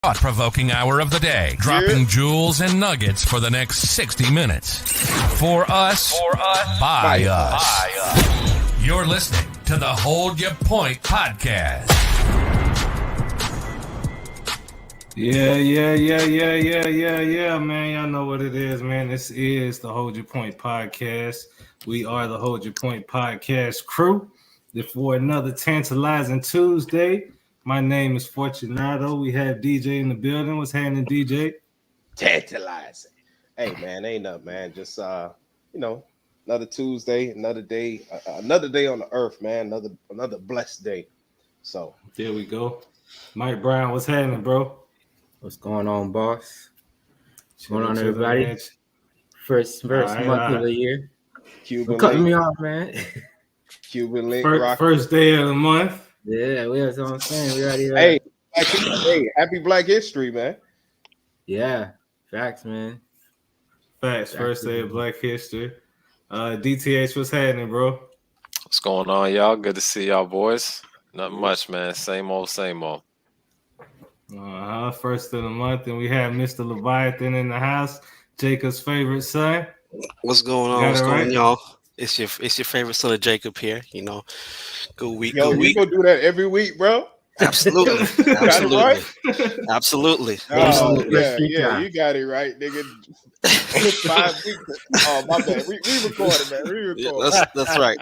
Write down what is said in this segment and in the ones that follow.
thought-provoking hour of the day, dropping jewels and nuggets for the next 60 minutes. For us, by us. You're listening to the Hold Your Point podcast. Yeah, man. Y'all know what it is, man. This is the Hold Your Point podcast. We are the Hold Your Point podcast crew. For another tantalizing Tuesday. My name is Fortunato. We have DJ in the building. What's happening, DJ? Tantalizing. Hey, man, ain't nothing, man. Just another Tuesday, another day on the earth, man. Another blessed day. So there we go. Mike Brown, what's happening, bro? What's going on, boss? What's going on, Man. everybody? First month of the year. Cuban cutting me off, man. Cuban link. First day of the month. Yeah, that's what I'm saying. We already. Hey, happy Black History, man. Yeah, facts, man. Facts. First day of Black History. DTH, what's happening, bro? What's going on, y'all? Good to see y'all, boys. Not much, man. Same old. First of the month, and we have Mr. Leviathan in the house, Jacob's favorite son. What's going on? What's going on, y'all? It's your favorite son of Jacob here. You know, good week. Yo, we gonna do that every week, bro. Absolutely. Absolutely. Yeah, you got it right, nigga. 5 weeks. Oh, my bad. We recorded, man. Yeah, that's right.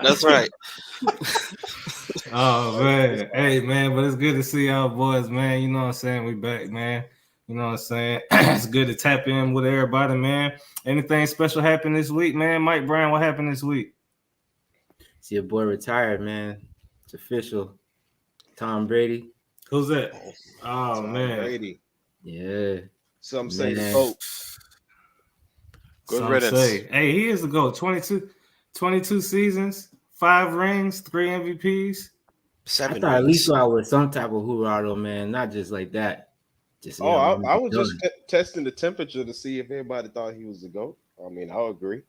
Oh, man. Hey, man, but it's good to see y'all boys, man. You know what I'm saying? We back, man. You know what I'm saying? It's good to tap in with everybody, man. Anything special happened this week, man? Mike Brown, what happened this week? See, your boy retired, man. It's official. Tom Brady. Who's that? Oh, Tom man. Brady. Yeah. Some say the GOAT. Good riddance. Hey, he is the GOAT. 22 seasons, 5 rings, 3 MVPs. 7 I thought at least I was some type of hoorah, man. Not just like that. Just, I was just testing the temperature to see if everybody thought he was the GOAT. I mean, I'll agree.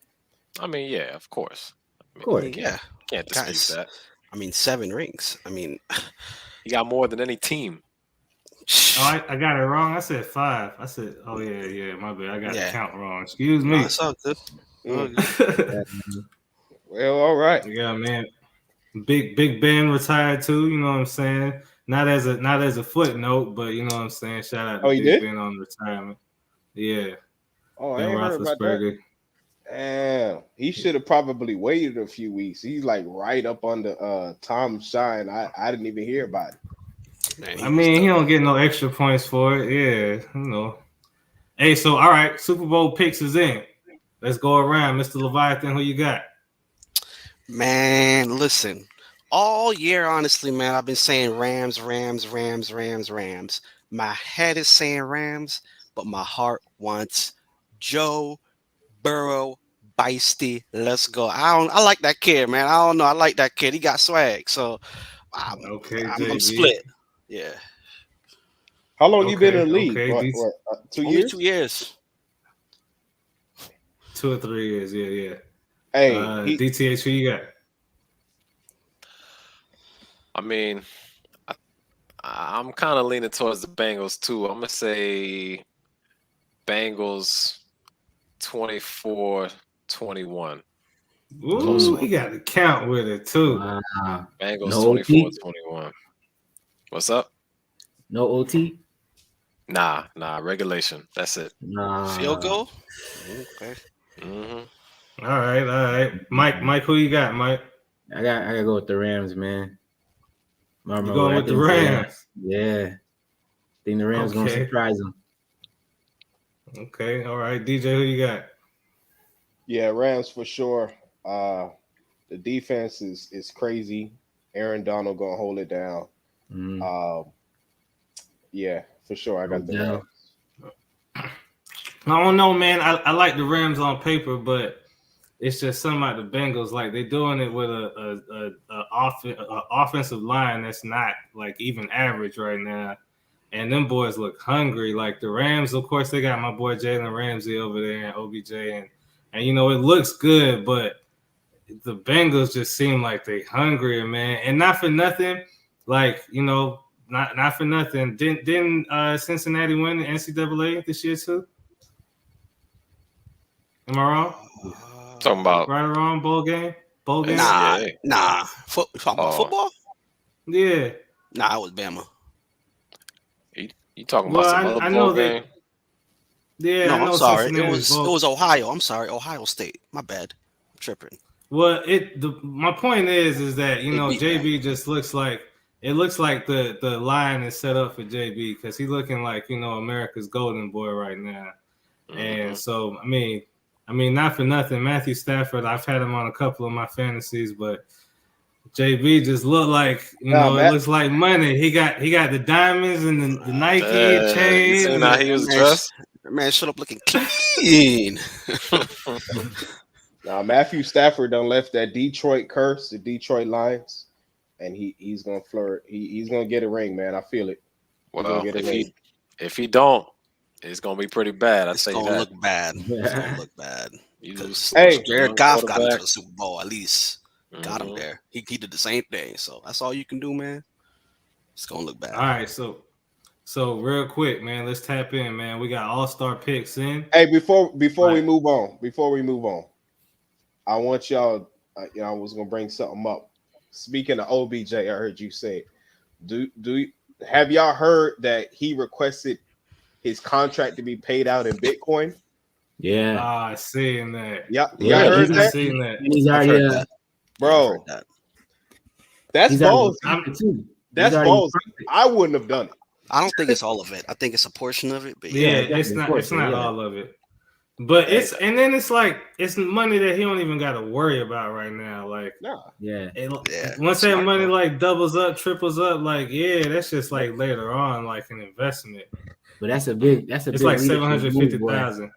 I mean, yeah, of course. Of course. Yeah. Can't dispute that. I mean, 7 rings. I mean, he got more than any team. Oh, I got it wrong. I said 5. I said, oh, yeah, my bad. I got the count wrong. Excuse me. No, it's all good. Well, all right. Yeah, man. Big Ben retired too, you know what I'm saying? Not as a footnote, but you know what I'm saying? Shout out to Big Ben on retirement. Yeah. Oh, I ain't heard about that. Damn, he should have probably waited a few weeks. He's like right up under Tom Shine. I didn't even hear about it. Man, I mean, he don't get no extra points for it. Yeah, you know. Hey, so all right, Super Bowl picks is in. Let's go around. Mr. Leviathan, who you got? Man, listen. All year, honestly, man, I've been saying Rams. My head is saying Rams, but my heart wants Joe Burrow. Feisty, let's go. I like that kid, man. I don't know. I like that kid. He got swag. So I'm split. Yeah. How long you been in the league? What, 2 Only years? 2 years. 2 or 3 years. Yeah. Hey, DTH, who you got? I mean, I'm kind of leaning towards the Bengals too. I'm gonna say Bengals 24-21. Ooh, we got to count with it too. Bengals 24-21. What's up? No OT? Nah, regulation. That's it. Field goal? Okay. Mm-hmm. All right. Mike, who you got, Mike? I gotta go with the Rams, man. You going with the Rams? Yeah. I think the Rams gonna surprise them. Okay, all right. DJ, who you got? Yeah, Rams for sure. The defense is crazy. Aaron Donald gonna hold it down. Yeah, for sure. I got the Rams. I don't know, man. I like the Rams on paper, but it's just something about the Bengals. Like they're doing it with a offensive line that's not like even average right now. And them boys look hungry. Like the Rams, of course, they got my boy Jalen Ramsey over there and OBJ, and you know it looks good, but the Bengals just seem like they hungry, man. And not for nothing, like you know, not for nothing. Didn't Cincinnati win the NCAA this year too? Am I wrong? Talking about Right or wrong? Bowl game? Bowl game? NCAA. Nah. Talking about football? Yeah. Nah, it was Bama. You talking Well, about some other I ball know game? Yeah, No, I know I'm sorry. It Cincinnati's was Ohio. I'm sorry, Ohio State. My bad. I'm tripping. Well, my point is that They beat JB just looks like the line is set up for JB because he's looking like America's golden boy right now, and so I mean not for nothing, Matthew Stafford. I've had him on a couple of my fantasies, but JB just looked like it looks like money. He got the diamonds and the Nike chains. You seen how he was dressed? Man, shut up looking clean. Now Matthew Stafford done left that Detroit curse, the Detroit Lions, and he's gonna flirt. He's gonna get a ring, man. I feel it. Well, if he don't, it's gonna be pretty bad. I say that. It's gonna look bad. It's gonna look bad. Hey, Jared Goff got into the Super Bowl at least. Got him there. He did the same thing. So that's all you can do, man. It's gonna look bad. All right, so real quick, man, let's tap in, man. We got all-star picks in. Hey, before we move on, I want y'all. I was gonna bring something up. Speaking of OBJ, I heard you say, have y'all heard that he requested his contract to be paid out in Bitcoin? Yeah. I seen that. Yeah, I heard that. Seen that. He's already, bro. That's balls. That's balls. I wouldn't have done it. I don't think it's all of it. I think it's a portion of it. But yeah, it's not all of it. But it's like it's money that he don't even got to worry about right now. Like, once that money like doubles up, triples up, like that's just like later on, like an investment. But it's like 750,000.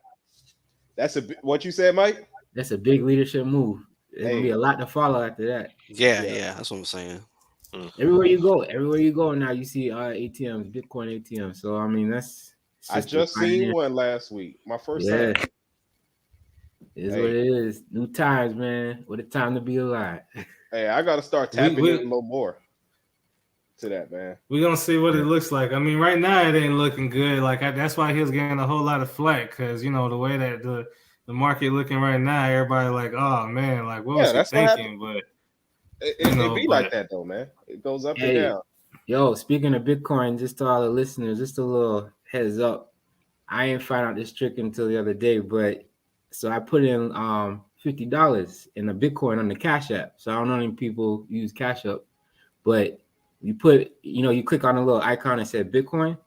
That's what you said, Mike. That's a big leadership move. There's gonna be a lot to follow after that. Yeah, that's what I'm saying. Everywhere you go now, you see ATMs, Bitcoin ATMs. So I mean, I just seen one last week. My first time. It is what it is. New times, man. What a time to be alive. Hey, I gotta start tapping in a little more to that, man. We're gonna see what it looks like. I mean, right now it ain't looking good. Like that's why he was getting a whole lot of flack because the way that the market looking right now, everybody like, oh man, like what was he thinking? But it be like that though, man. It goes up and down. Yo, speaking of Bitcoin, just to all the listeners, just a little heads up. I ain't find out this trick until the other day, but so I put in $50 in a Bitcoin on the Cash App. So I don't know any people use Cash App, but you put, you click on a little icon that said Bitcoin,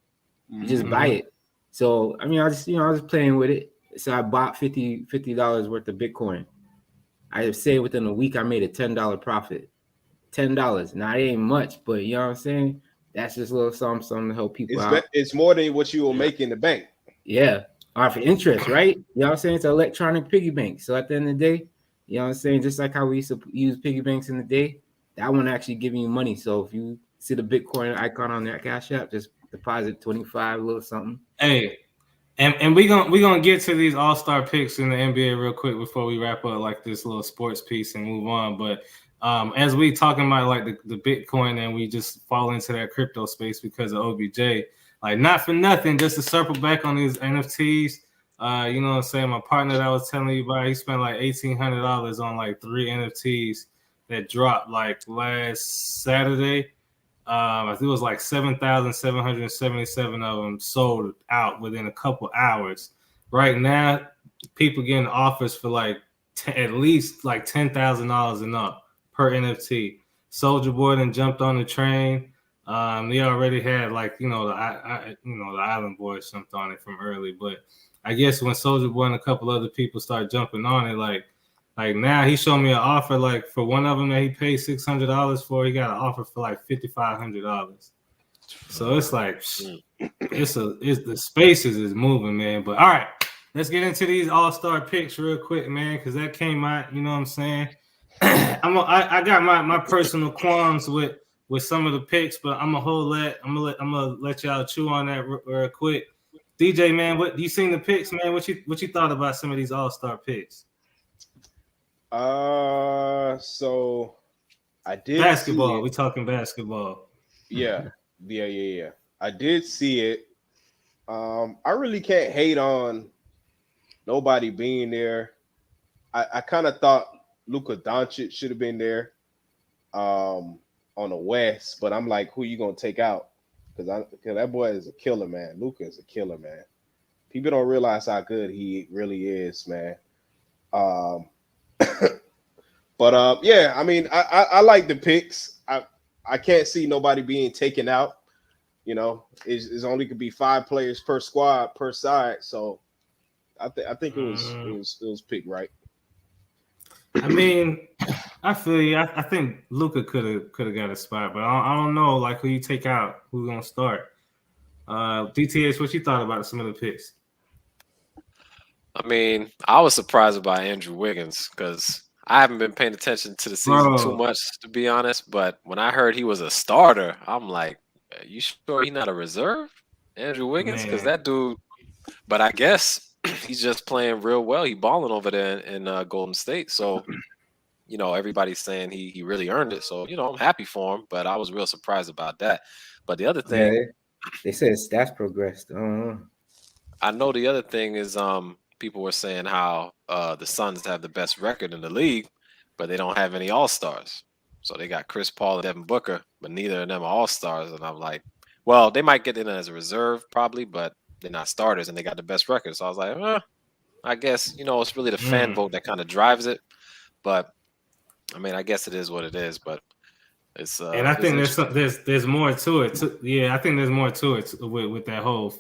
you just buy it. So I mean, I was just playing with it. So I bought $50 worth of Bitcoin. I say within a week I made a $10 profit. $10. Now it ain't much, but you know what I'm saying? That's just a little something to help people out. It's more than what you will make in the bank. Yeah. Or for interest, right? You know what I'm saying? It's an electronic piggy bank. So at the end of the day, you know what I'm saying? Just like how we used to use piggy banks in the day, that one actually giving you money. So if you see the Bitcoin icon on that Cash App, just deposit 25, a little something. Hey, and we gonna get to these all-star picks in the NBA real quick before we wrap up like this little sports piece and move on. But as we talking about like the Bitcoin and we just fall into that crypto space because of OBJ, like not for nothing, just to circle back on these NFTs. You know what I'm saying? My partner that I was telling you about, he spent like $1,800 on like 3 NFTs that dropped like last Saturday. I think it was like 7,777 of them sold out within a couple hours. Right now, people getting offers for like at least like $10,000 and up per NFT. Soulja Boy then jumped on the train. They already had like the Island Boys jumped on it from early, but I guess when Soulja Boy and a couple other people start jumping on it, like now he showed me an offer like for one of them that he paid $600 for, he got an offer for like $5,500. So it's like the spaces is moving, man. But all right, let's get into these all-star picks real quick, man, because that came out. You know what I'm saying? I got my personal qualms with some of the picks, but I'm gonna let y'all chew on that real quick. DJ, man, what you seen the picks, man? What you thought about some of these all-star picks? So I did basketball. We talking basketball. Yeah. Yeah. I did see it. I really can't hate on nobody being there. I kind of thought Luka Doncic should have been there on the West, but I'm like, who you gonna take out? Because that boy is a killer, man. Luka is a killer, man. People don't realize how good he really is, man. Um, but yeah, I mean, I like the picks. I can't see nobody being taken out. You know, it's only could be 5 players per squad per side, so I think it was picked right. I mean, I feel you. I think Luca could have got a spot, but I don't know like who you take out, who's gonna start. DTH, what you thought about some of the picks? I mean, I was surprised by Andrew Wiggins because I haven't been paying attention to the season too much, to be honest. But when I heard he was a starter, I'm like, are you sure he's not a reserve, Andrew Wiggins? Because that dude. But I guess he's just playing real well. He balling over there in Golden State. So, you know, everybody's saying he really earned it. So, you know, I'm happy for him. But I was real surprised about that. But the other thing, they said his stats progressed. I know the other thing is people were saying how the Suns have the best record in the league, but they don't have any All-Stars. So they got Chris Paul and Devin Booker, but neither of them are All-Stars. And I'm like, well, they might get in as a reserve probably, but they're not starters, and they got the best record. So I was like, I guess, you know, it's really the fan vote that kind of drives it. But I mean, I guess it is what it is. But it's and I think there's more to it. Yeah, I think there's more to it with that whole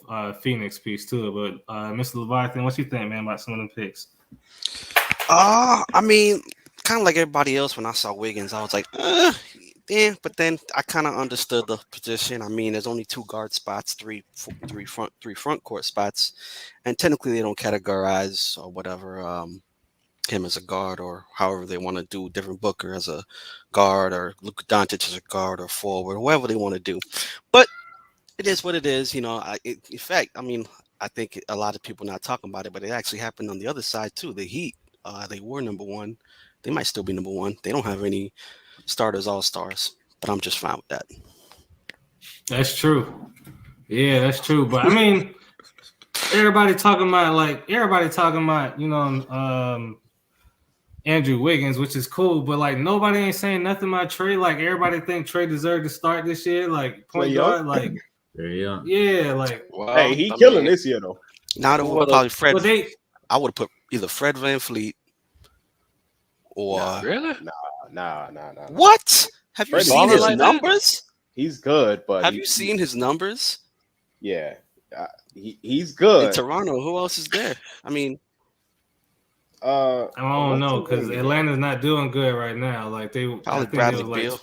Phoenix piece to it. But Mr. Leviathan, what you think, man, about some of them picks? I mean, kind of like everybody else. When I saw Wiggins, I was like, yeah, but then I kind of understood the position. I mean, there's only 2 guard spots, three front court spots, and technically they don't categorize or whatever him as a guard or however they want to do. Devin Booker as a guard or Luka Doncic as a guard or forward, whatever they want to do. But it is what it is, you know. In fact, I mean, I think a lot of people not talking about it, but it actually happened on the other side too. The Heat, they were number 1. They might still be number 1. They don't have any starters, all-stars, but I'm just fine with that. That's true. Yeah, that's true. But I mean, everybody talking about, you know, Andrew Wiggins, which is cool, but like nobody ain't saying nothing about Trey. Like everybody think Trey deserved to start this year, like point guard, like very young. Yeah, like hey, he killing this year though. Now probably Fred. Well, I would have put either Fred VanVleet or really? Nah. What? Have you seen his numbers? He's good, but have you seen his numbers? Yeah, he's good. In Toronto, who else is there? I mean, I don't know because Atlanta's not doing good right now. Like probably Bradley Beal.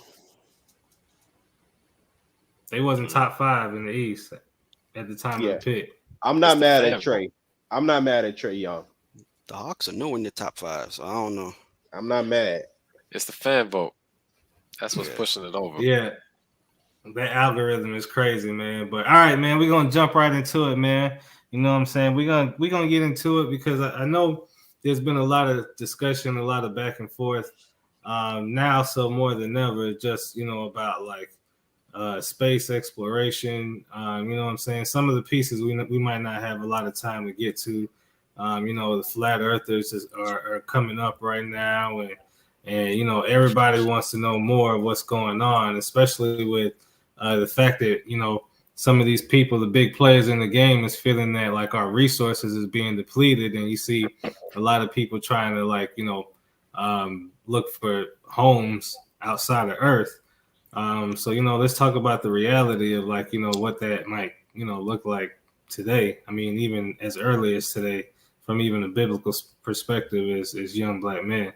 They wasn't top 5 in the East at the time of the pick. I'm not mad at Trey. I'm not mad at Trey Young. The Hawks are nowhere in the top 5, so I don't know. I'm not mad. It's the fan vote. That's what's pushing it over. Yeah. That algorithm is crazy, man. But all right, man, we're gonna jump right into it, man. You know what I'm saying? We're gonna get into it because I know there's been a lot of discussion, a lot of back and forth. Now, so more than ever, just about like space exploration. You know what I'm saying? Some of the pieces we might not have a lot of time to get to. The flat earthers are coming up right now, and everybody wants to know more of what's going on, especially with the fact that some of these people, the big players in the game, is feeling that like our resources is being depleted, and you see a lot of people trying to look for homes outside of Earth. So let's talk about the reality of what that might look like today. I mean, even as early as today, from even a biblical perspective, as young black men.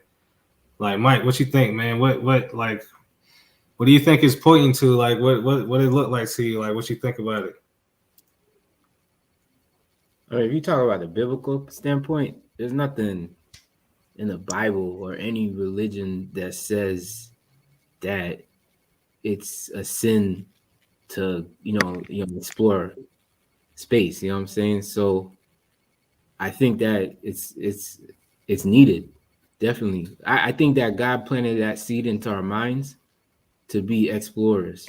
Like Mike, what you think, man? What do you think is pointing to? Like what it look like to you? Like what you think about it? I mean, if you talk about the biblical standpoint, there's nothing in the Bible or any religion that says that it's a sin to explore space. You know what I'm saying? So I think that it's needed. Definitely. I think that God planted that seed into our minds to be explorers.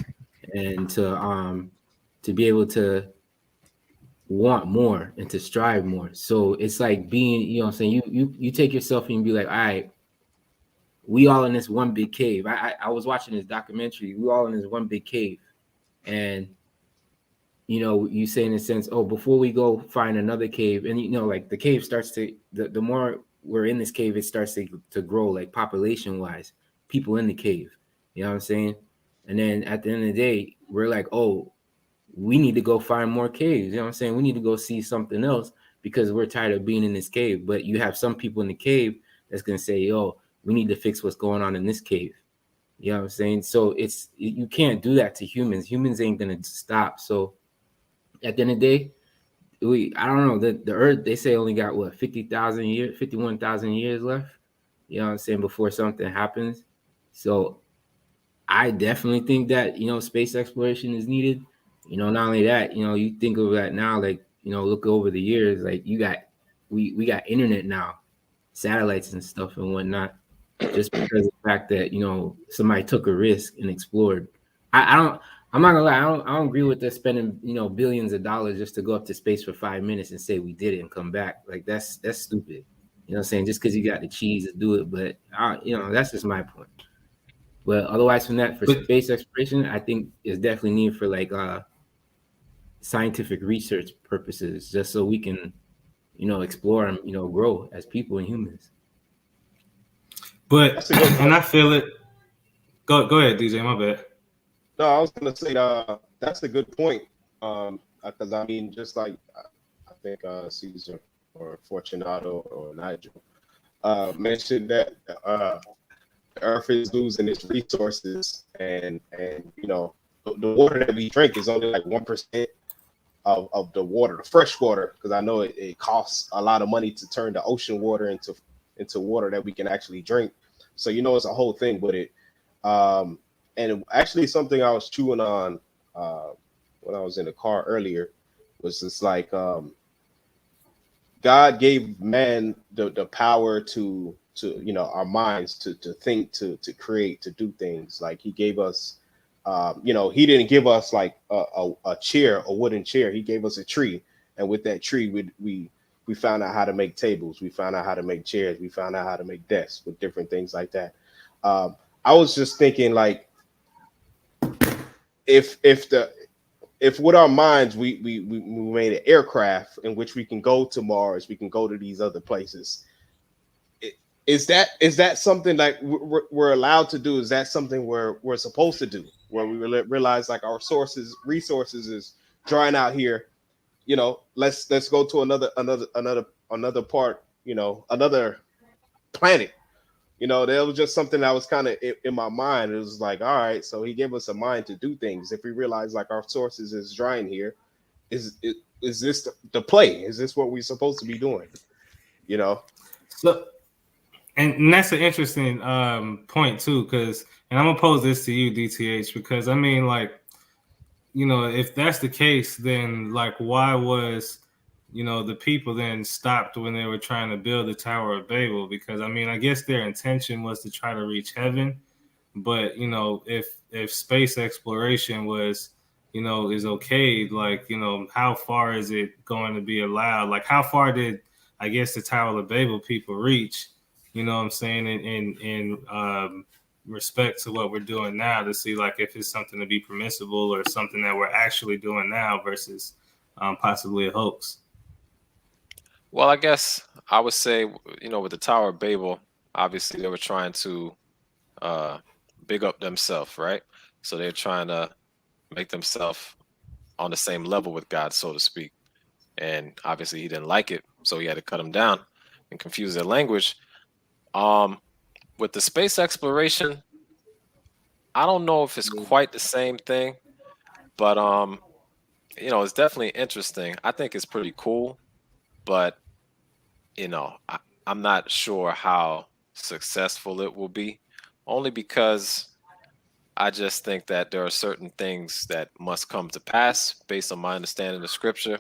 and to be able to want more and to strive more. So it's like being, you know what I'm saying, you take yourself and be like, all right, we all in this one big cave. I was watching this documentary. We all in this one big cave, and you know, you say in a sense, oh, before we go find another cave, and you know, like the cave starts to the more we're in this cave, it starts to grow, like population wise, people in the cave. You know what I'm saying? And then at the end of the day, we're like, oh, we need to go find more caves. You know what I'm saying? We need to go see something else because we're tired of being in this cave. But you have some people in the cave that's gonna say, yo, we need to fix what's going on in this cave. You know what I'm saying? So you can't do that to humans. Humans ain't gonna stop. So at the end of the day, I don't know, the earth, they say, only got what, 50,000 years, 51,000 years left. You know what I'm saying, before something happens. So I definitely think that, you know, space exploration is needed. You know, not only that, you know, you think of that now, like, you know, look over the years, like we got internet now, satellites and stuff and whatnot, just because of the fact that, you know, somebody took a risk and explored. I don't, I'm not gonna lie, I don't agree with the spending, you know, billions of dollars just to go up to space for 5 minutes and say we did it and come back. Like that's stupid. You know what I'm saying? Just because you got the cheese to do it, but you know, that's just my point. But otherwise, from that, for space exploration, I think is definitely need for like scientific research purposes, just so we can, you know, explore and, you know, grow as people and humans. But and I feel it. Go ahead, DJ. My bad. No, I was gonna say that's a good point. Because I mean, just like I think Caesar or Fortunato or Nigel mentioned that the Earth is losing its resources, and you know the water that we drink is only like 1% of the water, the fresh water, because I know it costs a lot of money to turn the ocean water into water that we can actually drink. So you know it's a whole thing with it. And actually something I was chewing on when I was in the car earlier was just like God gave man the power to you know our minds to think, to create, to do things. Like he gave us you know, he didn't give us like a chair, a wooden chair. He gave us a tree, and with that tree we found out how to make tables, we found out how to make chairs, we found out how to make desks with different things like that. I was just thinking, like, if with our minds we made an aircraft in which we can go to Mars, we can go to these other places. Is that something like we're allowed to do? Is that something we're supposed to do? Where we realize like our resources is drying out here. You know, let's go to another part. You know, another planet. You know, that was just something that was kind of in my mind. It was like, all right, so he gave us a mind to do things. If we realize like our sources is drying here, is this the play? Is this what we're supposed to be doing? You know. So, and that's an interesting point too, because, and I'm gonna pose this to you, DTH, because I mean, like, you know, if that's the case, then like, why was, you know, the people then stopped when they were trying to build the Tower of Babel? Because I mean, I guess their intention was to try to reach heaven, but you know, if space exploration was, you know, is okay, like, you know, how far is it going to be allowed? Like, how far did, I guess, the Tower of Babel people reach? You know what I'm saying? In respect to what we're doing now, to see like if it's something to be permissible or something that we're actually doing now versus possibly a hoax. Well, I guess I would say, you know, with the Tower of Babel, obviously they were trying to big up themselves, right? So they're trying to make themselves on the same level with God, so to speak. And obviously he didn't like it, so he had to cut them down and confuse their language. With the space exploration, I don't know if it's quite the same thing, but you know, it's definitely interesting. I think it's pretty cool, but you know, I'm not sure how successful it will be, only because I just think that there are certain things that must come to pass based on my understanding of scripture.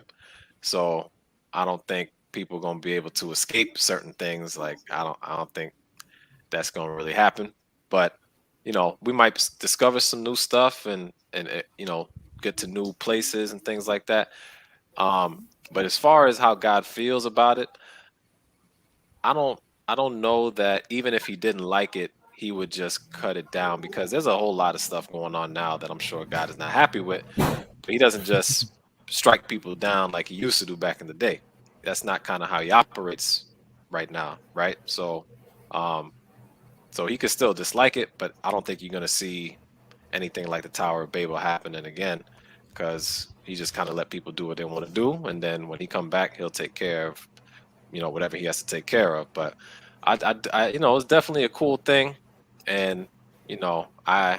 So I don't think people are going to be able to escape certain things. Like I don't think that's going to really happen. But you know, we might discover some new stuff, and and get to new places and things like that. But as far as how God feels about it, I don't I don't know that even if he didn't like it, he would just cut it down, because there's a whole lot of stuff going on now that I'm sure God is not happy with. But he doesn't just strike people down like he used to do back in the day. That's not kind of how he operates right now, right? Um, so he could still dislike it, but I don't think you're gonna see anything like the Tower of Babel happening again, because he just kind of let people do what they want to do, and then when he come back, he'll take care of whatever he has to take care of. But it's definitely a cool thing, and I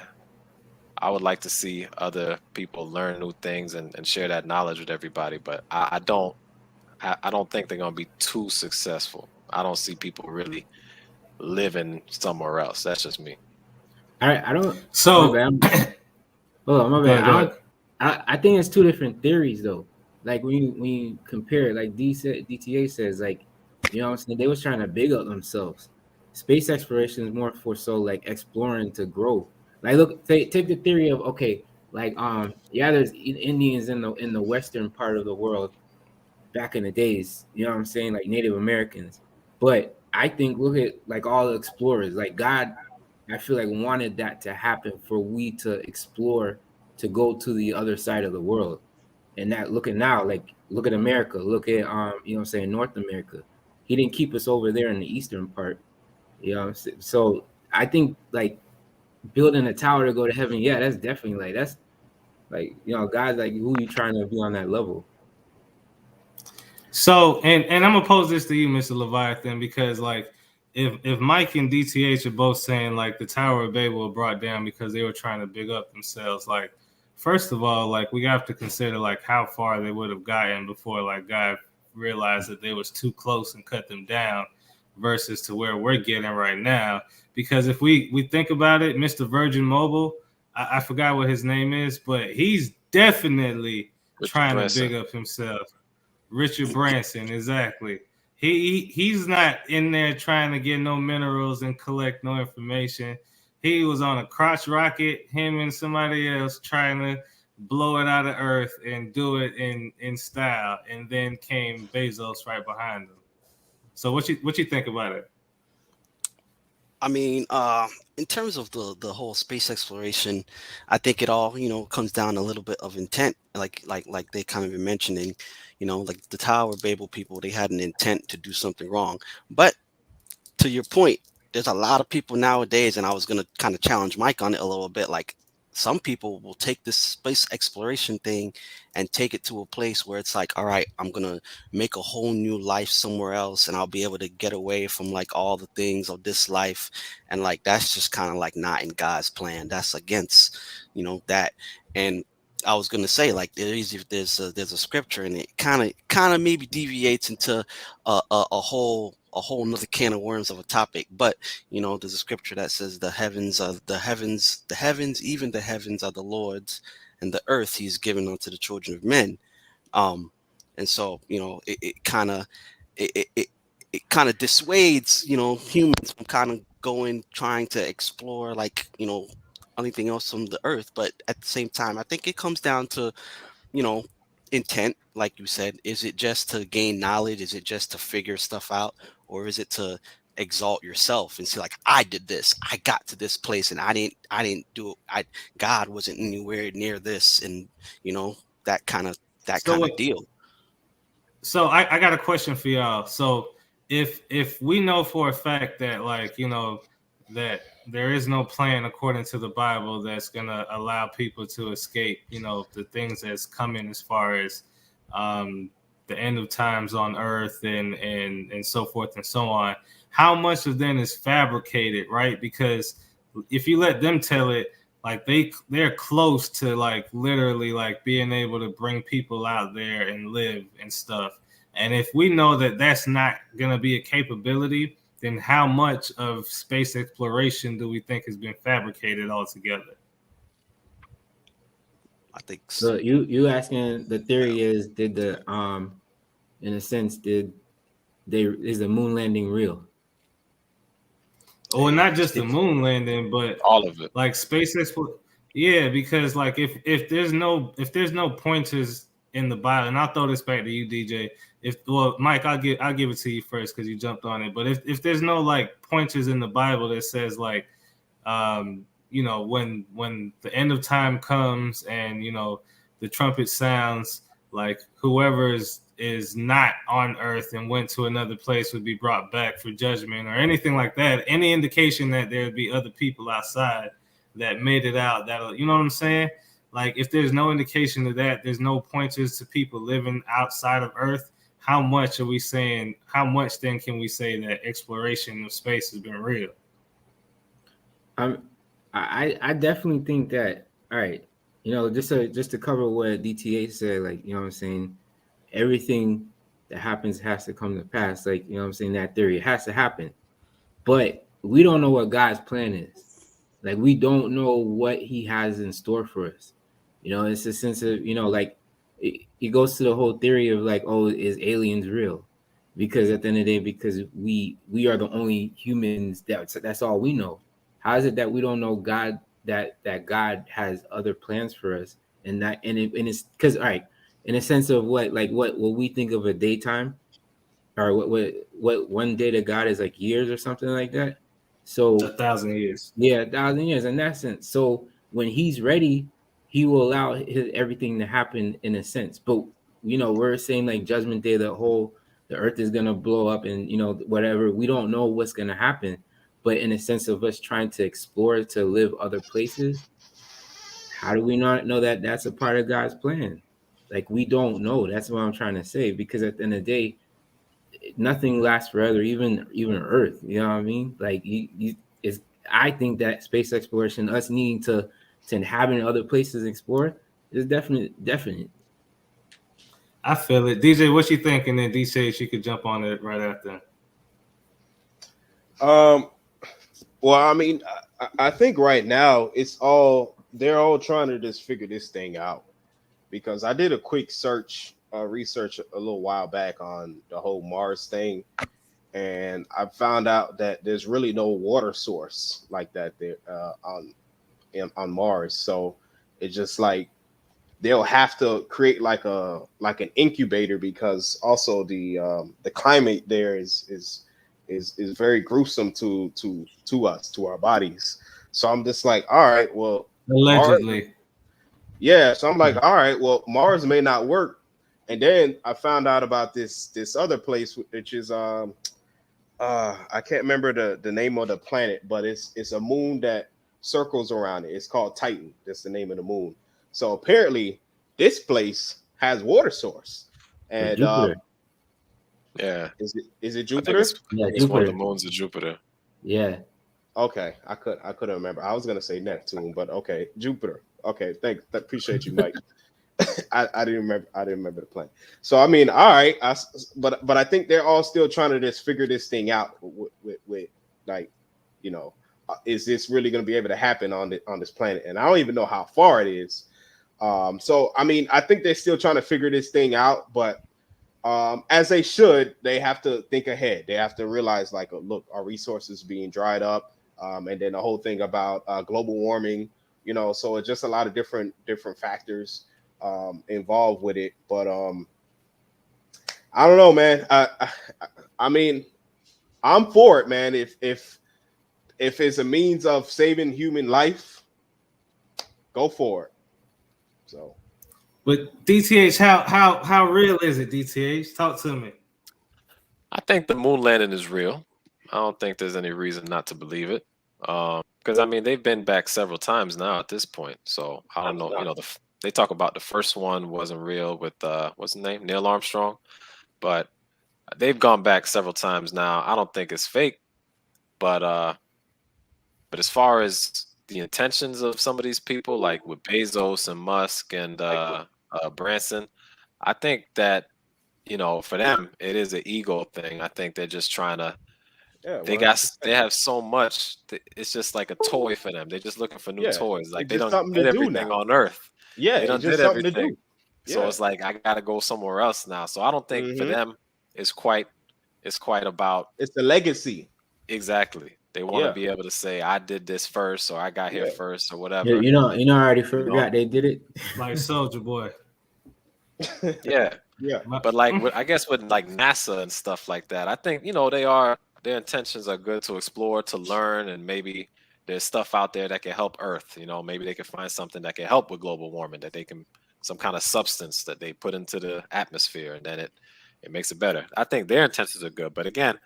would like to see other people learn new things and share that knowledge with everybody. But I don't think they're gonna be too successful. I don't see people really living somewhere else. That's just me. I don't. So, My bad. Oh, my go bad. ahead, go ahead. I think it's two different theories though. Like when you compare, like DTA says, like, you know what I'm saying, they was trying to big up themselves. Space exploration is more for so like exploring to grow. Like, look, take the theory of, okay, like, yeah, there's Indians in the western part of the world back in the days, you know what I'm saying, like Native Americans. But I think, look at like all the explorers, like God, I feel like wanted that to happen for we to explore, to go to the other side of the world. And that, looking now, like, look at America, look at you know what I'm saying, North America. He didn't keep us over there in the eastern part. You know what I'm saying? So I think like building a tower to go to heaven, yeah, that's definitely like, that's like, you know, guys, like, who you trying to be on that level? So, and I'm gonna pose this to you, Mr. Leviathan, because like if Mike and DTH are both saying like the Tower of Babel were brought down because they were trying to big up themselves, like, first of all, like, we have to consider like how far they would have gotten before like God realized that they was too close and cut them down, versus to where we're getting right now. Because if we think about it, Mr. Virgin Mobile, I forgot what his name is, but he's definitely Richard trying to Branson. big up himself. Richard Branson, exactly. He's not in there trying to get no minerals and collect no information. He was on a crotch rocket, him and somebody else trying to blow it out of Earth and do it in style. And then came Bezos right behind him. So what you think about it? I mean, in terms of the whole space exploration, I think it all, comes down a little bit of intent, like they kind of been mentioning, like the Tower of Babel people, they had an intent to do something wrong. But to your point, there's a lot of people nowadays, and I was gonna kind of challenge Mike on it a little bit. Like, some people will take this space exploration thing and take it to a place where it's like, all right, I'm gonna make a whole new life somewhere else, and I'll be able to get away from like all the things of this life, and like that's just kind of like not in God's plan. That's against, that. And I was gonna say, like, there's a scripture, and it kind of maybe deviates into a whole another can of worms of a topic. But there's a scripture that says the heavens, even the heavens are the Lord's, and the earth he's given unto the children of men. And so it kind of it kind of dissuades humans from kind of trying to explore, like, anything else from the earth. But at the same time, I think it comes down to you know, intent, like you said. Is it just to gain knowledge? Is it just to figure stuff out? Or is it to exalt yourself and say, like, I did this, I got to this place, and I didn't do it. God wasn't anywhere near this, and that kind of So deal. So I got a question for y'all. So if we know for a fact that, like, that there is no plan according to the Bible that's gonna allow people to escape, the things that's coming as far as the end of times on earth and so forth and so on, how much of them is fabricated, right? Because if you let them tell it, like, they're close to like literally like being able to bring people out there and live and stuff. And if we know that that's not going to be a capability, then how much of space exploration do we think has been fabricated altogether? I think So you asking, the theory is, did the in a sense, is the moon landing real? Or not just the moon landing, but All of it. like space exploration. Yeah, because like if there's no pointers in the Bible, and I'll throw this back to you, DJ. Mike, I'll give it to you first because you jumped on it. But if there's no like pointers in the Bible that says like when the end of time comes and the trumpet sounds, like whoever is not on earth and went to another place would be brought back for judgment or anything like that, any indication that there would be other people outside that made it out, that, you know what I'm saying? Like if there's no indication of that, there's no pointers to people living outside of earth, how much then can we say that exploration of space has been real? I definitely think that, all right, just to cover what DTA said, like, you know what I'm saying, everything that happens has to come to pass. Like, you know what I'm saying, that theory has to happen. But we don't know what God's plan is. Like, we don't know what he has in store for us. It's a sense of, like, it goes to the whole theory of like, oh, is aliens real? Because at the end of the day, because we are the only humans that's all we know. How is it that we don't know God, that God has other plans for us? And it's because, all right, in a sense of what we think of a daytime, or what one day to God is like years or something like that. So 1,000 years. Yeah, 1,000 years in that sense. So when he's ready, he will allow everything to happen in a sense. But we're saying like Judgment Day, the earth is gonna blow up, and whatever. We don't know what's gonna happen. But in a sense of us trying to explore, to live other places, how do we not know that that's a part of God's plan? Like, we don't know. That's what I'm trying to say. Because at the end of the day, nothing lasts forever, even Earth. You know what I mean? Like, I think that space exploration, us needing to inhabit other places and explore, is definite. I feel it. DJ, what you think? And then DJ, she could jump on it right after. Well, I mean, I think right now they're all trying to just figure this thing out, because I did a quick research a little while back on the whole Mars thing, and I found out that there's really no water source like that there on Mars. So it's just like they'll have to create like an incubator, because also the climate there is very gruesome to us, to our bodies. So I'm just like, all right, well, allegedly. Mars, yeah. So I'm like, all right, well, Mars may not work. And then I found out about this other place, which is I can't remember the name of the planet, but it's a moon that circles around it. It's called Titan. That's the name of the moon. So apparently this place has water source. And yeah. Is it Jupiter? It's one of the moons of Jupiter. Yeah. Okay. I couldn't remember. I was gonna say Neptune, but okay, Jupiter. Okay, thanks. Appreciate you, Mike. I didn't remember the plan. So I mean, all right. But I think they're all still trying to just figure this thing out with like, is this really going to be able to happen on this planet? And I don't even know how far it is. So I mean, I think they're still trying to figure this thing out, but as they should, they have to think ahead. They have to realize, like, look, our resources being dried up, and then the whole thing about global warming. So it's just a lot of different factors involved with it. But I don't know, man. I mean, I'm for it, man. If it's a means of saving human life, go for it. So. But DTH, how real is it, DTH? Talk to me. I think the moon landing is real. I don't think there's any reason not to believe it. Because I mean, they've been back several times now at this point. So I don't know. They talk about the first one wasn't real with what's his name, Neil Armstrong, but they've gone back several times now. I don't think it's fake, but as far as the intentions of some of these people, like with Bezos and Musk and Branson, I think that for them it is an ego thing. I think they're just trying to. Yeah, they have so much. It's just like a toy for them. They're just looking for new toys. Like they don't get everything on Earth. Yeah, they don't did everything. So it's like I gotta go somewhere else now. So I don't think for them it's quite about. It's the legacy. Exactly. They want to be able to say, I did this first, or I got here first, or whatever. You know, I already forgot they did it. Like Soldier Boy. Yeah. Yeah. But like, I guess with like NASA and stuff like that, I think, their intentions are good to explore, to learn, and maybe there's stuff out there that can help Earth. Maybe they can find something that can help with global warming, that they can, some kind of substance that they put into the atmosphere, and then it makes it better. I think their intentions are good. But again,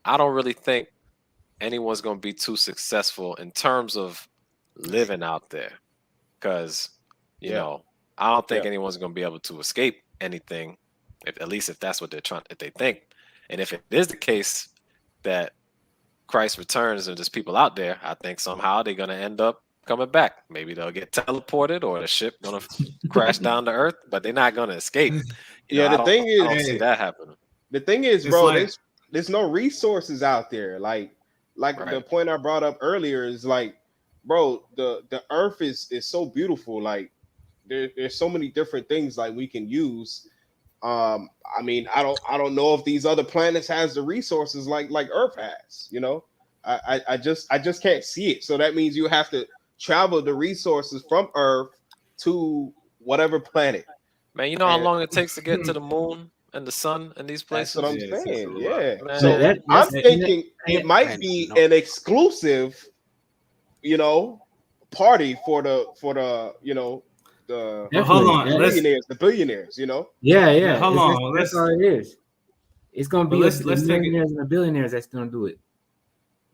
I don't really think anyone's going to be too successful in terms of living out there, because I don't think anyone's going to be able to escape anything, at least if that's what if they think. And if it is the case that Christ returns and there's people out there, I think somehow they're going to end up coming back. Maybe they'll get teleported, or the ship going to crash down to Earth, but they're not going to escape. I don't see that happening. The thing is, bro, there's no resources out there. Like the point I brought up earlier is like, bro, the Earth is so beautiful. Like there's so many different things like we can use. I mean, I don't know if these other planets has the resources like Earth has. I just can't see it. So that means you have to travel the resources from Earth to whatever planet. Man, you know how long it takes to get to the moon and the sun and these places? That's what I'm saying. Yeah. Man. So I'm thinking it might be an exclusive, party for the hold on, the billionaires, Yeah. Hold on, that's all it is. It's gonna be the millionaires and the billionaires that's gonna do it.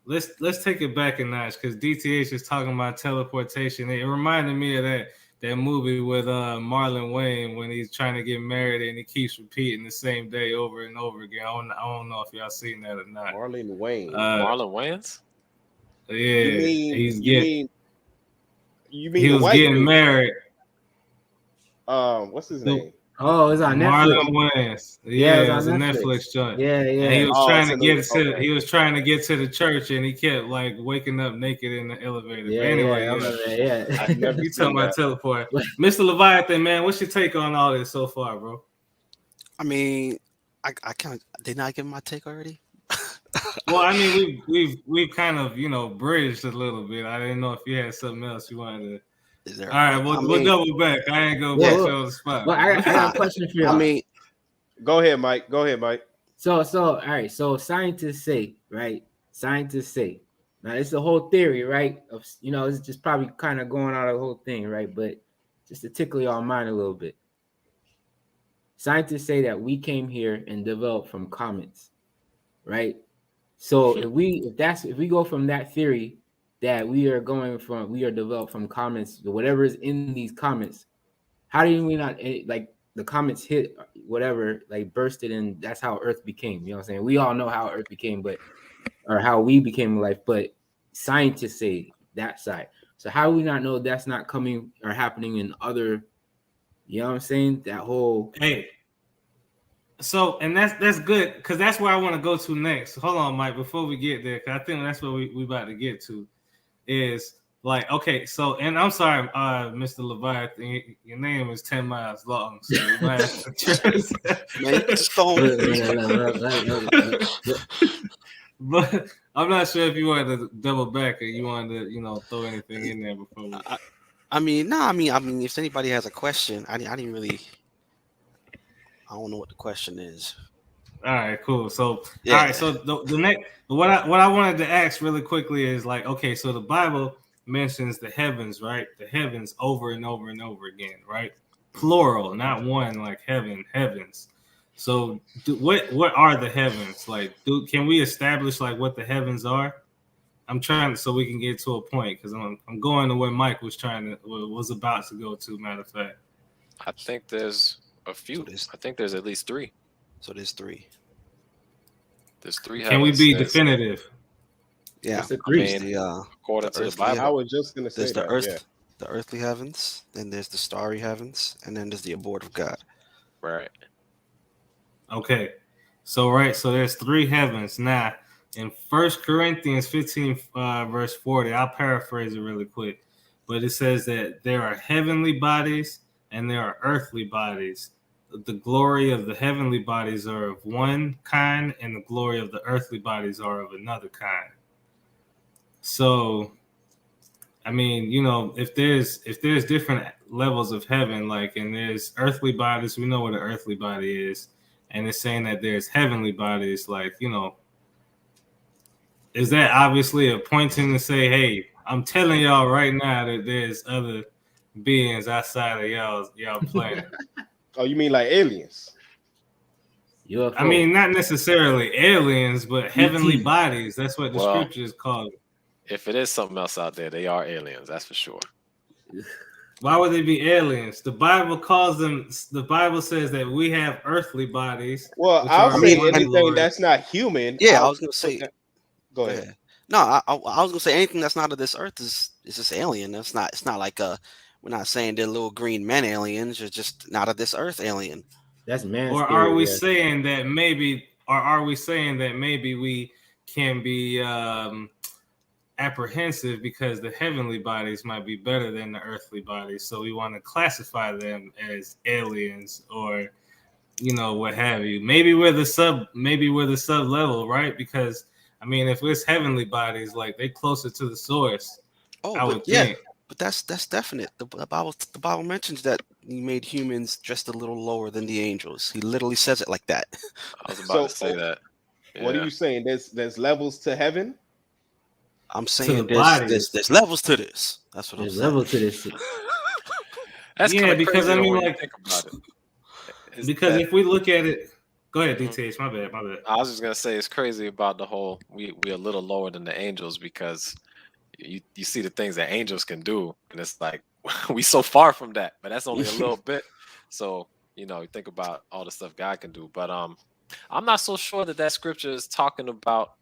Let's take it back a notch, because DTH is talking about teleportation. It reminded me of that movie with Marlon Wayne when he's trying to get married and he keeps repeating the same day over and over again. I don't know if y'all seen that or not. Marlon Wayne. Marlon Wayans? Yeah. You mean he was getting married. What's his name? Oh, it's on Netflix. Marlon Wayans. Yeah, it was a Netflix joint. Yeah. And he was trying to get to the church, and he kept like waking up naked in the elevator. Yeah, but anyway, you talking about teleport. Mr. Leviathan, man, what's your take on all this so far, bro? I mean, I can't. Didn't I give my take already? Well, I mean, we've kind of bridged a little bit. I didn't know if you had something else you wanted to. All right, we'll double back. I ain't gonna put you on the spot. Well, I got a question for you. I mean, go ahead, Mike. So, all right. So scientists say, right? Now it's a whole theory, right? Of it's just probably kind of going out of the whole thing, right? But just to tickle your mind a little bit. Scientists say that we came here and developed from comets, right? So if we go from that theory that we are developed from comets, whatever is in these comets, how do we not like the comets hit whatever, like bursted, and that's how Earth became? You know what I'm saying? We all know how Earth became, or how we became life, but scientists say that side. So how do we not know that's not coming or happening in other? You know what I'm saying? That whole So, and that's good, because that's where I want to go to next. Hold on, Mike, before we get there, because I think that's what we about to get to. Is like, okay, so, and I'm sorry, Mr. Leviathan, your name is 10 miles long, so you might have to But I'm not sure if you wanted to double back or you wanted to, throw anything in there before. I mean, if anybody has a question, I don't know what the question is. All right, cool. So, all right. So the next, what I wanted to ask really quickly is like, okay, so the Bible mentions the heavens, right? The heavens over and over and over again, right? Plural, not one, like heavens. So, what are the heavens? Like, can we establish like what the heavens are? I'm trying so we can get to a point, because I'm going to where Mike was about to go to. Matter of fact, I think there's a few. I think there's at least 3. So there's 3. There's 3. Can we be definitive? Yeah, according to the Bible, I was just gonna say there's the earthly heavens, then there's the starry heavens, and then there's the abode of God. Right. Okay. So there's 3 heavens. Now, in 1 Corinthians 15, verse 40, I'll paraphrase it really quick, but it says that there are heavenly bodies and there are earthly bodies. The glory of the heavenly bodies are of one kind, and the glory of the earthly bodies are of another kind. So, I mean, if there's different levels of heaven, like, and there's earthly bodies, we know what an earthly body is, and it's saying that there's heavenly bodies, like, is that obviously a pointing to say, hey, I'm telling y'all right now that there's other beings outside of y'all planet? Oh, you mean like aliens? UFO. I mean, not necessarily aliens, but heavenly bodies. That's what the scriptures call it. If it is something else out there, they are aliens. That's for sure. Why would they be aliens? The Bible calls them. The Bible says that we have earthly bodies. Well, I'll say anything that's not human. Yeah, I was gonna say. Go ahead. No, I was gonna say anything that's not of this earth is just alien. It's not like we're not saying they're little green men aliens. They're just not of this earth alien. That's man. Or are we saying that maybe? Or are we saying that maybe we can be apprehensive because the heavenly bodies might be better than the earthly bodies, so we want to classify them as aliens, or what have you? Maybe we're the sub level, right? Because I mean, if it's heavenly bodies, like, they closer to the source. I would think. But that's definite. The Bible mentions that he made humans just a little lower than the angels. He literally says it like that. I was about to say that. Yeah. What are you saying? There's levels to heaven? I'm saying there's levels to this. That's what I'm saying. Levels to this. That's because I mean, like, think about it. Because if we look at it, go ahead, DTH. My bad. I was just gonna say it's crazy about the whole we're a little lower than the angels, because you see the things that angels can do, and it's like we so far from that, but that's only a little bit. So you think about all the stuff God can do, but I'm not so sure that scripture is talking about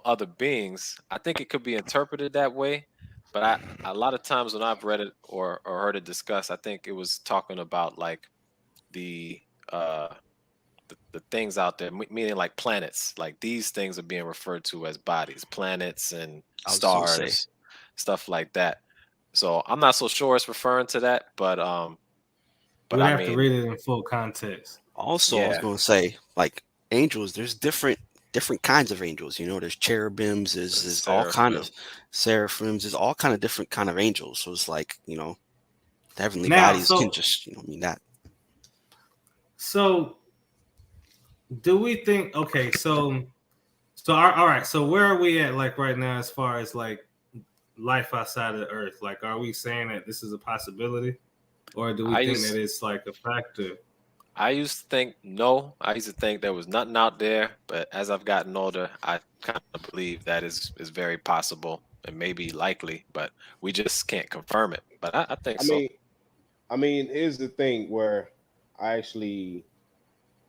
other beings. I think it could be interpreted that way, but a lot of times when I've read it or heard it discussed, I think it was talking about like the things out there, meaning like planets. Like these things are being referred to as bodies, planets and stars, stuff like that. So I'm not so sure it's referring to that, but we have to read it in full context. Also, I was going to say, like, angels, there's different kinds of angels. There's cherubims, there's all kind of seraphims, there's all kind of different kind of angels. So it's like, the heavenly bodies can just mean that. So do we think, okay, so all right, so where are we at, like, right now as far as like life outside of the earth? Like, are we saying that this is a possibility, or do we think that it's like a factor? I used to think no. I used to think there was nothing out there, but as I've gotten older, I kind of believe that is very possible and maybe likely, but we just can't confirm it. But I think so. I mean, here's the thing where I actually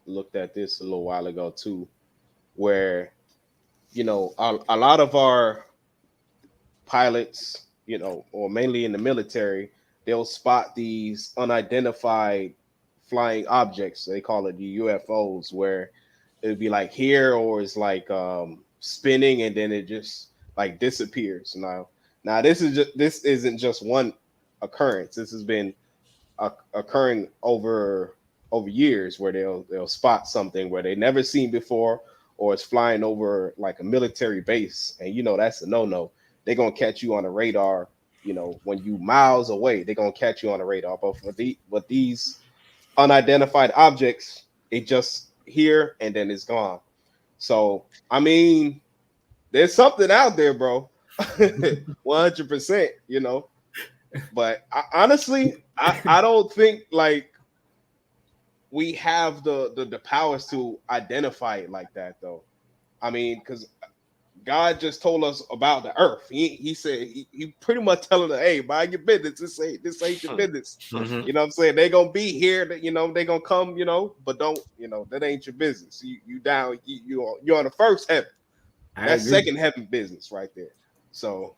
looked at this a little while ago too, where a lot of our pilots, or mainly in the military, they'll spot these unidentified flying objects. They call it the UFOs, where it'd be like here, or it's like spinning, and then it just like disappears. Now this isn't just one occurrence. This has been occurring over years, where they'll spot something where they never seen before, or it's flying over like a military base, and that's a no. They're gonna catch you on the radar. When you miles away, they're gonna catch you on the radar. But with these unidentified objects, it just here and then it's gone. So I mean, there's something out there, bro. 100%, but honestly, I don't think like we have the powers to identify it like that, though. I mean, because God just told us about the earth. He said he pretty much telling us, hey, mind your business. This ain't your business. Mm-hmm. You know what I'm saying? They gonna be here. They gonna come. But don't. That ain't your business. You down. You're on the first heaven. That's second heaven business right there. So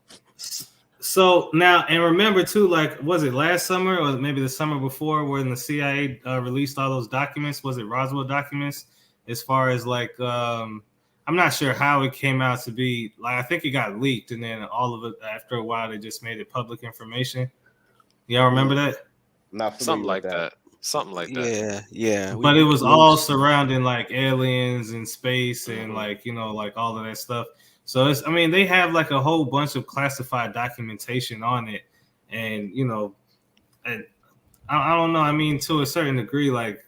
now, and remember too, like, was it last summer or maybe the summer before, when the CIA released all those documents? Was it Roswell documents? As far as like, I'm not sure how it came out to be. Like, I think it got leaked, and then all of it after a while they just made it public information. Y'all remember that? Not something like that. Something like that. Yeah. But it was all surrounding like aliens and space and like like all of that stuff. So it's, I mean, they have like a whole bunch of classified documentation on it, and you know, I don't know. I mean, to a certain degree, like,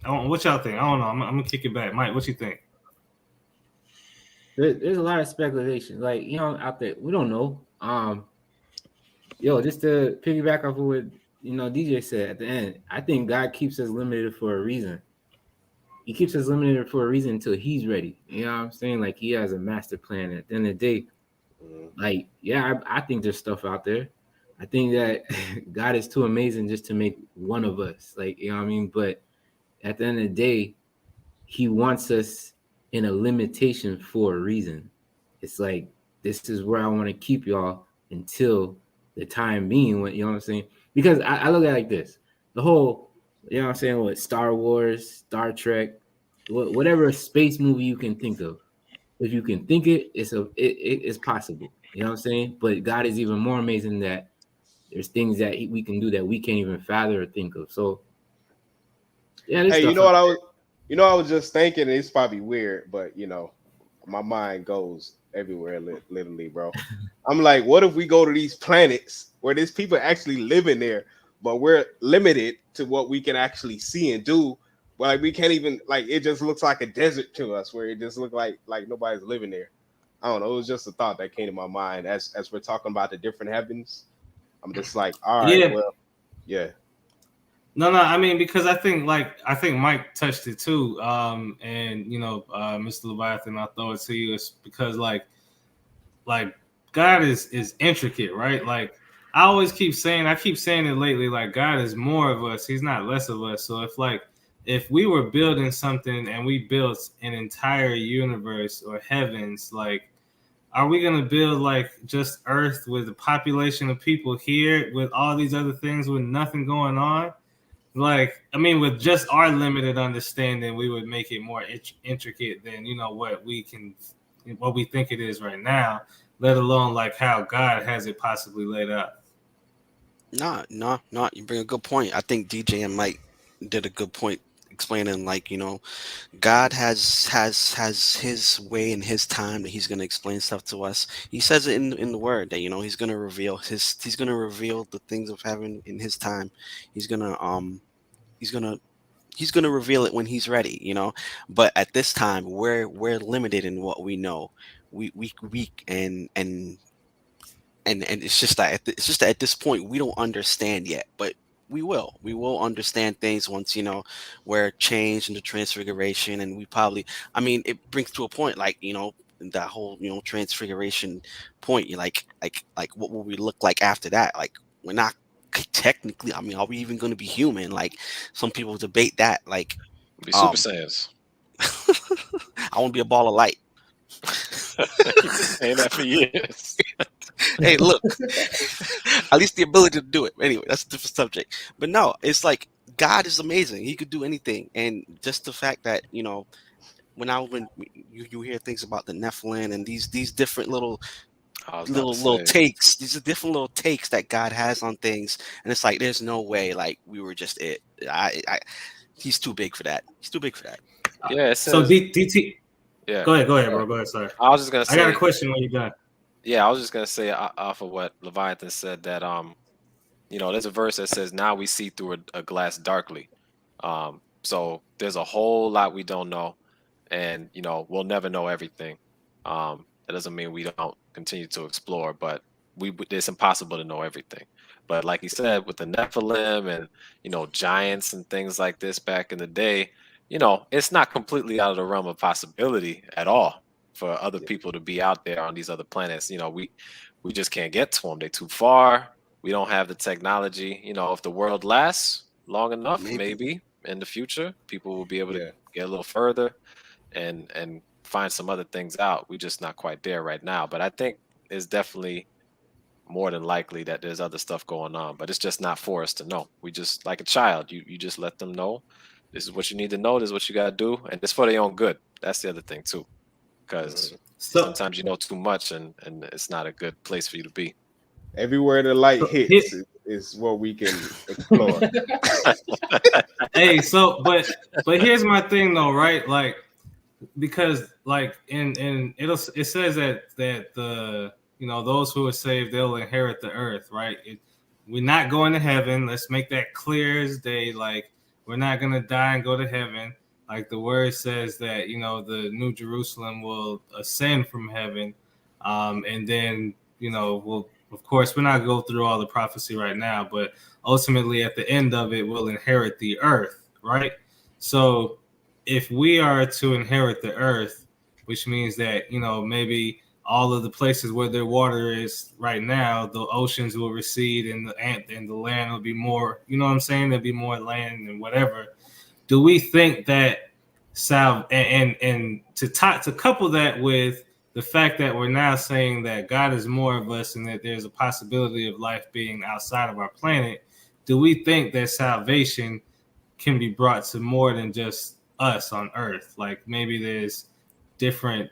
what y'all think? I don't know. I'm gonna kick it back, Mike. What you think? There's a lot of speculation, like, you know, out there. We don't know. Just to piggyback off of what, you know, DJ said at the end, I think God keeps us limited for a reason. He keeps us limited for a reason until He's ready. You know what I'm saying? Like, He has a master plan. At the end of the day, like, yeah, I think there's stuff out there. I think that God is too amazing just to make one of us. Like, you know what I mean? But at the end of the day, He wants us in a limitation for a reason. It's like, this is where I want to keep y'all until the time being, when, you know what I'm saying? Because I look at it like this: the whole, you know what I'm saying, what Star Wars, Star Trek, whatever space movie you can think of. If you can think it, it's possible. You know what I'm saying? But God is even more amazing that there's things that we can do that we can't even fathom or think of. So, yeah. Hey, you know what I was just thinking. It's probably weird, but you know, my mind goes everywhere, literally, bro. I'm like, what if we go to these planets where there's people actually living there, but we're limited to what we can actually see and do? Like, we can't even, like, it just looks like a desert to us, where it just looks like nobody's living there. I don't know. It was just a thought that came to my mind as we're talking about the different heavens. I'm just like, all right, well, yeah. No, I mean, because I think Mike touched it too. And you know, Mr. Leviathan, I'll throw it to you. It's because like God is intricate, right? Like, I keep saying it lately, like, God is more of us, He's not less of us. So if we were building something and we built an entire universe or heavens, like, are we going to build like just Earth with a population of people here with all these other things with nothing going on? Like, I mean, with just our limited understanding, we would make it more intricate than, you know, what we think it is right now, let alone like how God has it possibly laid out. No. You bring a good point. I think DJ and Mike did a good point explaining, like, you know, God has His way and His time that He's going to explain stuff to us. He says it in the Word that, you know, He's going to reveal the things of heaven in His time. He's gonna reveal it when He's ready, you know. But at this time, we're limited in what we know. We and it's just that at this point we don't understand yet, but we will understand things once, you know, we're changed into transfiguration. And we probably, I mean, it brings to a point, like, you know, that whole, you know, transfiguration point. You like what will we look like after that? Like, we're not technically, I mean, are we even going to be human? Like, some people debate that. Like, be Super Saiyans. I want to be a ball of light. You've been saying that for years. Hey, look, at least the ability to do it. Anyway, that's a different subject. But no, it's like, God is amazing. He could do anything. And just the fact that, you know, when you hear things about the Nephilim and these different little takes, these are different little takes that God has on things. And it's like, there's no way, like, we were just it. He's too big for that. He's too big for that. Yeah. It says, so DT. Yeah. Go ahead, bro. Go ahead. Sorry. I was just gonna say, I got a question when you're done. Yeah, I was just gonna say off of what Leviathan said that you know, there's a verse that says, "Now we see through a glass darkly." So there's a whole lot we don't know, and you know, we'll never know everything. That doesn't mean we don't continue to explore, but it's impossible to know everything. But like he said, with the Nephilim and, you know, giants and things like this back in the day, you know, it's not completely out of the realm of possibility at all for other people to be out there on these other planets. You know, we just can't get to them. They're too far. We don't have the technology. You know, if the world lasts long enough, maybe in the future, people will be able to get a little further and find some other things out. We're just not quite there right now. But I think it's definitely more than likely that there's other stuff going on, but it's just not for us to know. We just, like a child, you just let them know, this is what you need to know, this is what you got to do, and it's for their own good. That's the other thing too, because sometimes you know too much and it's not a good place for you to be. Everywhere the light hits is where we can explore. Hey, so but here's my thing though, right? Like, because like it says that the those who are saved, they'll inherit the earth, right? We're not going to heaven. Let's make that clear as day. Like, we're not gonna die and go to heaven. Like the word says that the New Jerusalem will ascend from heaven, and then we'll, of course, we're not gonna go through all the prophecy right now, but ultimately at the end of it, we'll inherit the earth, right? So if we are to inherit the earth, which means that maybe all of the places where their water is right now, the oceans will recede and the land will be more, you know what I'm saying? There'll be more land and whatever. Do we think that and to couple that with the fact that we're now saying that God is more of us and that there's a possibility of life being outside of our planet, do we think that salvation can be brought to more than just us on Earth? Like maybe there's different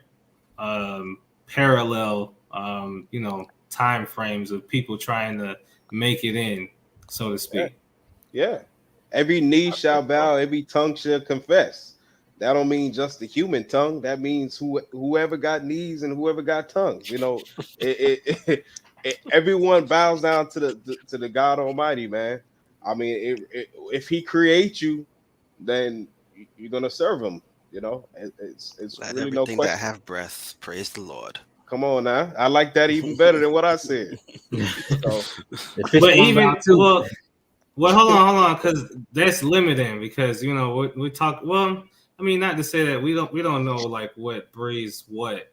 parallel time frames of people trying to make it in, so to speak. Yeah. Every knee shall bow, every tongue shall confess. That don't mean just the human tongue. That means whoever got knees and whoever got tongues. Everyone bows down to the God Almighty, man. I mean, if He creates you, then you're gonna serve Him. It's Let really no everything question. that have breath praise the Lord. Come on now, I like that even better than what I said. So, but even well, hold on, because that's limiting. Because we talk. Well, I mean, not to say that we don't know like what breathes what,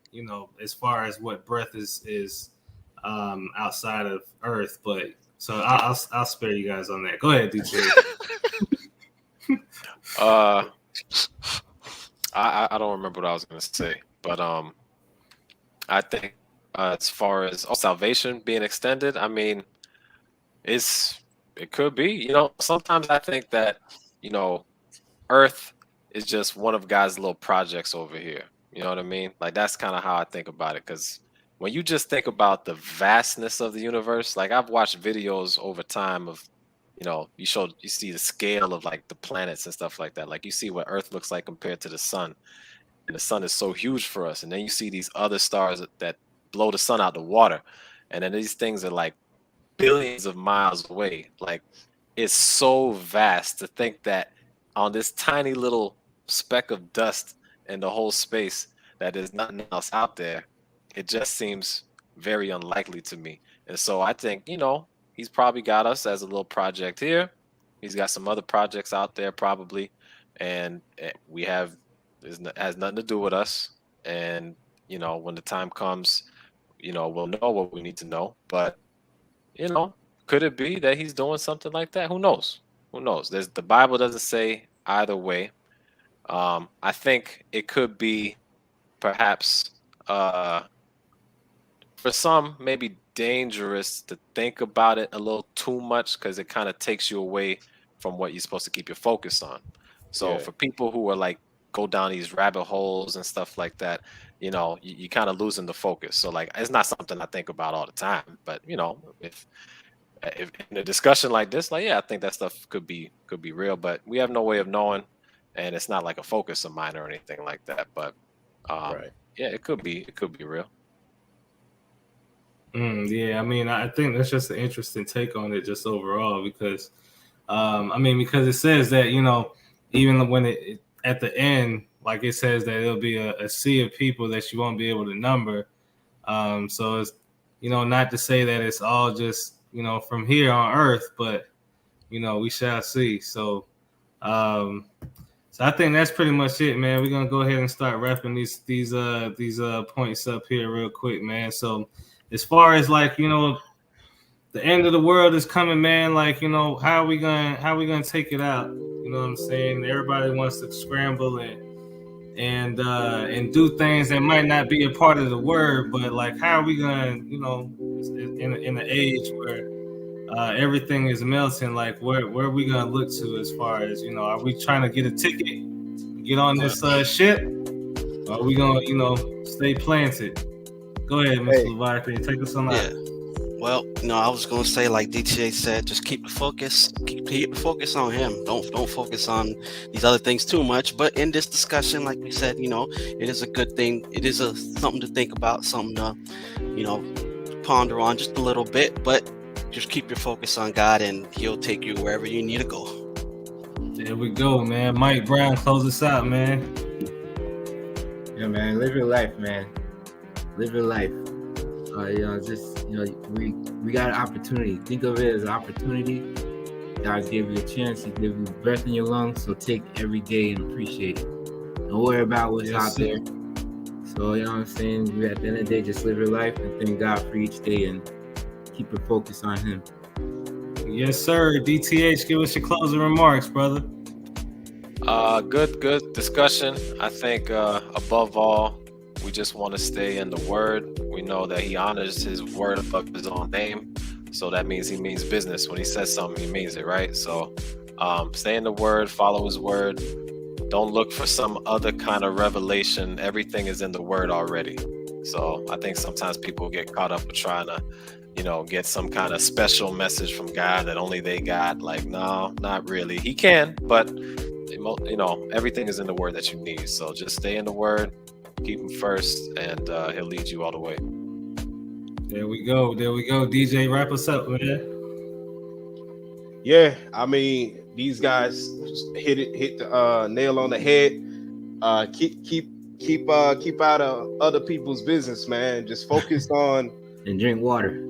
as far as what breath is outside of Earth. But so I'll spare you guys on that. Go ahead, DJ. I don't remember what I was going to say, but I think as far as salvation being extended, I mean, it could be. Sometimes I think that Earth is just one of God's little projects over here. You know what I mean? Like that's kind of how I think about it. Because when you just think about the vastness of the universe, like I've watched videos over time of, you see the scale of like the planets and stuff like that. Like you see what Earth looks like compared to the sun, and the sun is so huge for us. And then you see these other stars that blow the sun out the water, and then these things are like billions of miles away. Like it's so vast to think that on this tiny little speck of dust in the whole space that there's nothing else out there. It just seems very unlikely to me. And so I think, he's probably got us as a little project here. He's got some other projects out there probably. And it has nothing to do with us. And, when the time comes, we'll know what we need to know. But, could it be that he's doing something like that? Who knows? The Bible doesn't say either way. I think it could be perhaps for some maybe dangerous to think about it a little too much, because it kind of takes you away from what you're supposed to keep your focus on. So for people who are like go down these rabbit holes and stuff like that, you kind of losing the focus. So like it's not something I think about all the time, but if in a discussion like this, like I think that stuff could be real, but we have no way of knowing, and it's not like a focus of mine or anything like that. But it could be real. Yeah, I mean, I think that's just an interesting take on it, just overall, because because it says that even when it at the end, like it says that it'll be a sea of people that you won't be able to number. So it's not to say that it's all just from here on Earth, but we shall see. So so I think that's pretty much it, man. We're gonna go ahead and start wrapping these points up here real quick, man. So as far as like the end of the world is coming, man, like how are we gonna take it out? You know what I'm saying? Everybody wants to scramble and do things that might not be a part of the word, but like how are we gonna in an age where everything is melting, like where are we gonna look to as far as are we trying to get a ticket, get on this ship, or are we gonna stay planted? Go ahead, Mr. Leviathan, take us on out. Well, I was gonna say, like DTA said, just keep the focus. Keep the focus on him. Don't focus on these other things too much. But in this discussion, like we said, it is a good thing. It is something to think about, something to, ponder on just a little bit. But just keep your focus on God, and He'll take you wherever you need to go. There we go, man. Mike Brown, close us out, man. Yeah, man. Live your life, man. Live your life. We got an opportunity. Think of it as an opportunity. God gave you a chance. He gave you breath in your lungs. So take every day and appreciate it. Don't worry about what's out there. So, you know what I'm saying? At the end of the day, just live your life and thank God for each day and keep your focus on Him. Yes, sir. DTH, give us your closing remarks, brother. Good discussion. I think above all, we just want to stay in the Word. We know that He honors His word above His own name. So that means He means business. When He says something, He means it, right? So stay in the Word, follow His word. Don't look for some other kind of revelation. Everything is in the Word already. So I think sometimes people get caught up with trying to, get some kind of special message from God that only they got. Like, no, not really. He can, but everything is in the Word that you need. So just stay in the Word, keep Him first, and He'll lead you all the way. There we go. DJ, wrap us up, man. Yeah, I mean, these guys hit the nail on the head. Keep out of other people's business, man. Just focus on and drink water.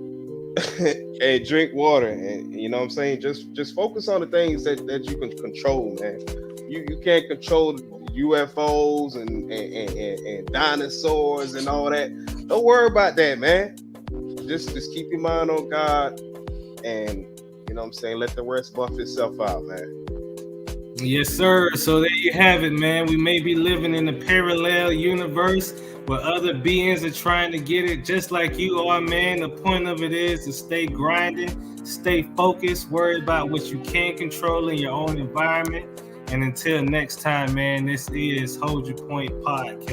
And drink water, and you know what I'm saying. Just focus on the things that you can control, man. You can't control UFOs and dinosaurs and all that. Don't worry about that, man. Just keep your mind on God, and you know what I'm saying, let the rest buff itself out, man. Yes, sir. So there you have it, man. We may be living in a parallel universe where other beings are trying to get it just like you are, man. The point of it is to stay grinding, stay focused, worry about what you can control in your own environment. And until next time, man, this is Hold Your Point Podcast.